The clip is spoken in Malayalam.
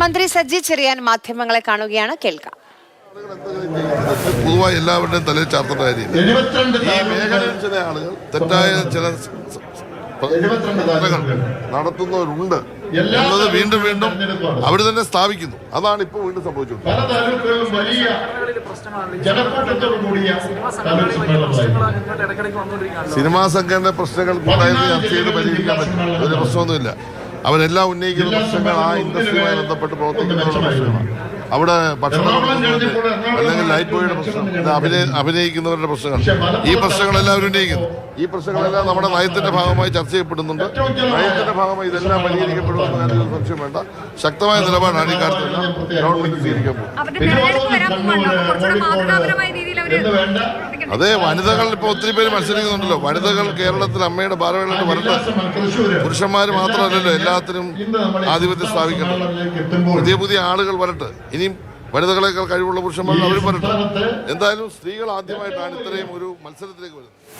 മന്ത്രി സജി ചെറിയാൻ മാധ്യമങ്ങളെ കാണുകയാണ്. കേൾക്കാം. പൊതുവായി എല്ലാവരുടെയും തലയിൽ ചാർത്തേണ്ട കാര്യം ഈ മേഖലയിൽ ചില ആളുകൾ തെറ്റായ ചില നടത്തുന്നവരുണ്ട് എന്നത് വീണ്ടും വീണ്ടും അവർ തന്നെ സ്ഥാപിക്കുന്നു. അതാണ് ഇപ്പോൾ വീണ്ടും സംഭവിച്ചത്. സിനിമാ സംഘടന പ്രശ്നങ്ങൾ കൂട്ടായത് ചർച്ച ചെയ്ത് പരിഹരിക്കാൻ പറ്റും. അതിന് പ്രശ്നമൊന്നുമില്ല. അവരെല്ലാം ഉന്നയിക്കുന്ന പ്രശ്നങ്ങൾ ആ ഇൻഡസ്ട്രിയുമായി ബന്ധപ്പെട്ട് പ്രവർത്തിക്കുന്നവരുടെ പ്രശ്നമാണ്. അവിടെ ഭക്ഷണം അല്ലെങ്കിൽ ലൈറ്റ് ബോയുടെ പ്രശ്നം, അഭിനയിക്കുന്നവരുടെ പ്രശ്നങ്ങൾ, ഈ പ്രശ്നങ്ങളെല്ലാം അവർ ഉന്നയിക്കുന്നു. ഈ പ്രശ്നങ്ങളെല്ലാം നമ്മുടെ നയത്തിന്റെ ഭാഗമായി ചർച്ച ചെയ്യപ്പെടുന്നുണ്ട്. നയത്തിന്റെ ഭാഗമായി ഇതെല്ലാം പരിഹരിക്കപ്പെടുമെന്ന കാര്യത്തിൽ സംശയം വേണ്ട. ശക്തമായ നിലപാടാണ് ഈ കാര്യത്തിലെല്ലാം ഗവൺമെന്റ് സ്വീകരിക്കാൻ പോകുന്നത്. അതെ, വനിതകൾ ഇപ്പൊ ഒത്തിരി പേര് മത്സരിക്കുന്നുണ്ടല്ലോ. വനിതകൾ കേരളത്തിൽ അമ്മയുടെ ഭാരവാഹികളായിട്ട് വരട്ടെ. പുരുഷന്മാർ മാത്രമല്ലല്ലോ എല്ലാത്തിനും ആധിപത്യം സ്ഥാപിക്കേണ്ടത്. പുതിയ പുതിയ ആളുകൾ വരട്ടെ. ഇനിയും വനിതകളെക്കാൾ കഴിവുള്ള പുരുഷന്മാർ അവരും വരട്ടെ. എന്തായാലും സ്ത്രീകൾ ആദ്യമായിട്ടാണ് ഇത്രയും ഒരു മത്സരത്തിലേക്ക് വരുന്നത്.